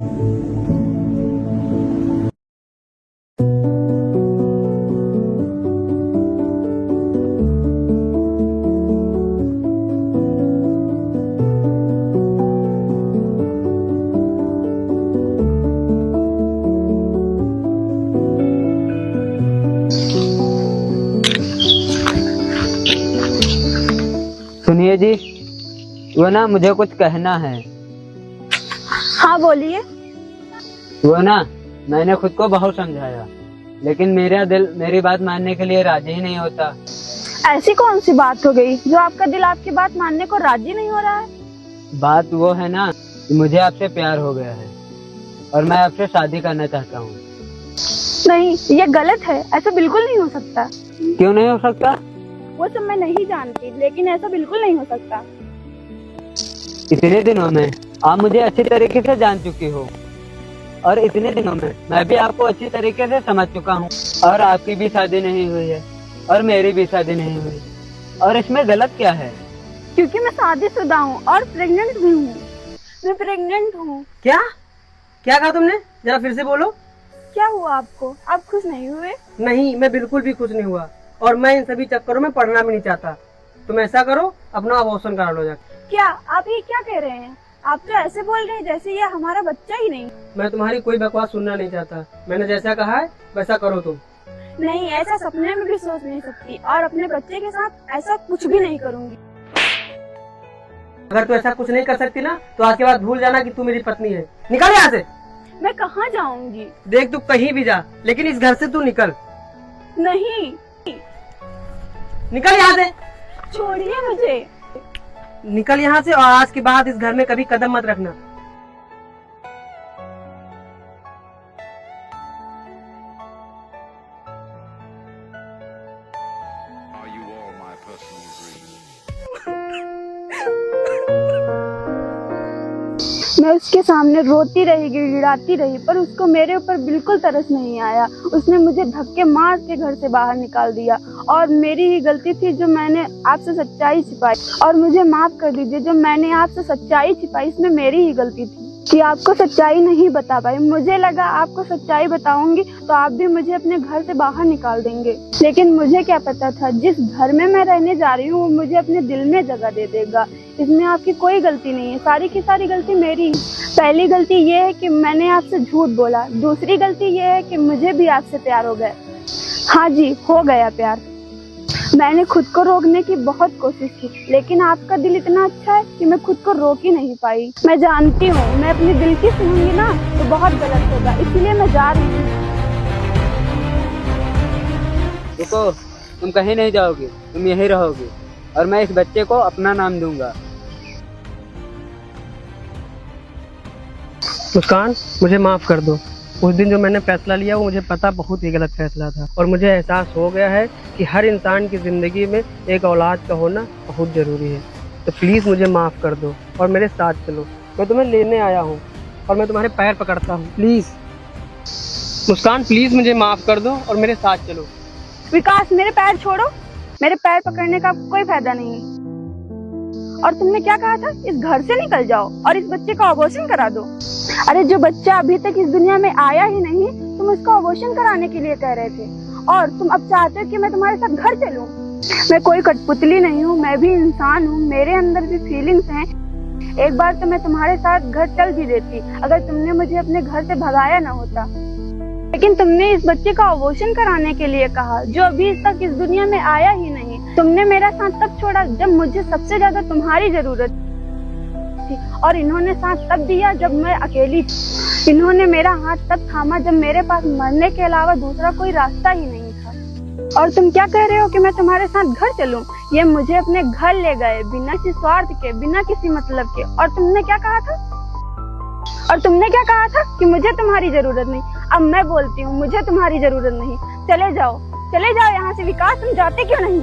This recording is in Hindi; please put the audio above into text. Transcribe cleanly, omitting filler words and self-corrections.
सुनिए जी, वो ना मुझे कुछ कहना है। हाँ बोलिए। वो ना मैंने खुद को बहुत समझाया, लेकिन मेरा दिल मेरी बात मानने के लिए राजी ही नहीं होता। ऐसी कौन सी बात हो गई जो आपका दिल आपकी बात मानने को राजी नहीं हो रहा है? बात वो है ना कि मुझे आपसे प्यार हो गया है और मैं आपसे शादी करना चाहता हूँ। नहीं, ये गलत है। ऐसा बिल्कुल नहीं हो सकता। क्यों नहीं हो सकता? वो सब मैं नहीं जानती, लेकिन ऐसा बिल्कुल नहीं हो सकता। इतने दिनों में आप मुझे अच्छी तरीके से जान चुकी हो और इतने दिनों में मैं भी आपको अच्छी तरीके से समझ चुका हूँ। और आपकी भी शादी नहीं हुई है और मेरी भी शादी नहीं हुई, और इसमें गलत क्या है? क्योंकि मैं शादीशुदा हूँ और प्रेग्नेंट भी हूँ। मैं प्रेग्नेंट हूँ। क्या क्या कहा तुमने? जरा फिर से बोलो। क्या हुआ आपको? आप खुश नहीं हुए? नहीं, मैं बिल्कुल भी खुश नहीं हुआ और मैं इन सभी चक्करों में पढ़ना भी नहीं चाहता। तुम ऐसा करो, अपना अबॉर्शन करा लो जाके। क्या आप ये क्या कह रहे हैं? आप तो ऐसे बोल रहे हैं जैसे ये हमारा बच्चा ही नहीं। मैं तुम्हारी कोई बकवास सुनना नहीं चाहता। मैंने जैसा कहा है वैसा करो तुम। नहीं, ऐसा सपने में भी सोच नहीं सकती और अपने बच्चे के साथ ऐसा कुछ भी नहीं करूँगी। अगर तू ऐसा कुछ नहीं कर सकती ना, तो आज के बाद भूल जाना कि तू मेरी पत्नी है। निकल यहाँ से। मैं कहाँ जाऊँगी? देख, तू कहीं भी जा, लेकिन इस घर से तू निकल। नहीं, निकल यहाँ से। छोड़िए मुझे। निकल यहाँ से और आज के बाद इस घर में कभी कदम मत रखना। Are you all my personal dreams? मैं उसके सामने रोती रही, गिड़गिड़ाती रही, पर उसको मेरे ऊपर बिल्कुल तरस नहीं आया। उसने मुझे धक्के मार के घर से बाहर निकाल दिया और मेरी ही गलती थी जो मैंने आपसे सच्चाई छिपाई। और मुझे माफ कर दीजिए, जो मैंने आपसे सच्चाई छिपाई इसमें मेरी ही गलती थी कि आपको सच्चाई नहीं बता पाई। मुझे लगा आपको सच्चाई बताऊंगी तो आप भी मुझे अपने घर से बाहर निकाल देंगे, लेकिन मुझे क्या पता था जिस घर में मैं रहने जा रही हूँ वो मुझे अपने दिल में जगह दे देगा। इसमें आपकी कोई गलती नहीं है, सारी की सारी गलती मेरी है। पहली गलती ये है कि मैंने आपसे झूठ बोला। दूसरी गलती ये है कि मुझे भी आपसे प्यार हो गया। हाँ जी, हो गया प्यार। मैंने खुद को रोकने की बहुत कोशिश की, लेकिन आपका दिल इतना अच्छा है कि मैं खुद को रोक ही नहीं पाई। मैं जानती हूँ मैं अपने दिल की सुनूंगी ना तो बहुत गलत होगा, इसलिए मैं जा रही हूँ। रुको, तुम कहीं नहीं जाओगी, तुम यहीं रहोगी और मैं इस बच्चे को अपना नाम दूंगा। मुस्कान, मुझे माफ कर दो। उस दिन जो मैंने फैसला लिया वो मुझे पता बहुत ही गलत फैसला था और मुझे एहसास हो गया है कि हर इंसान की जिंदगी में एक औलाद का होना बहुत जरूरी है। तो प्लीज मुझे माफ कर दो और मेरे साथ चलो। मैं तुम्हें लेने आया हूँ और मैं तुम्हारे पैर पकड़ता हूँ। प्लीज मुस्कान, प्लीज मुझे माफ कर दो और मेरे साथ चलो। विकास, मेरे पैर छोड़ो। मेरे पैर पकड़ने का कोई फायदा नहीं है। और तुमने क्या कहा था? इस घर से निकल जाओ और इस बच्चे का अबॉर्शन करा दो। अरे जो बच्चा अभी तक इस दुनिया में आया ही नहीं, तुम उसका अबॉर्शन कराने के लिए कह रहे थे और तुम अब चाहते हो कि मैं तुम्हारे साथ घर चलूं। मैं कोई कठपुतली नहीं हूँ, मैं भी इंसान हूँ, मेरे अंदर भी फीलिंग्स हैं। एक बार तो मैं तुम्हारे साथ घर चल भी देती अगर तुमने मुझे अपने घर से भगाया ना होता, लेकिन तुमने इस बच्चे का अबॉर्शन कराने के लिए कहा जो अभी तक इस दुनिया में आया ही नहीं। तुमने मेरा साथ तब छोड़ा जब मुझे सबसे ज्यादा तुम्हारी जरूरत थी और इन्होंने साथ तब दिया जब मैं अकेली थी। इन्होंने मेरा हाथ तब थामा जब मेरे पास मरने के अलावा दूसरा कोई रास्ता ही नहीं था। और तुम क्या कह रहे हो कि मैं तुम्हारे साथ घर चलूं? ये मुझे अपने घर ले गए बिना किसी स्वार्थ के, बिना किसी मतलब के। और तुमने क्या कहा था? कि मुझे तुम्हारी जरूरत नहीं। अब मैं बोलती हूँ, मुझे तुम्हारी जरूरत नहीं। चले जाओ यहाँ से। विकास, तुम जाते क्यों नहीं?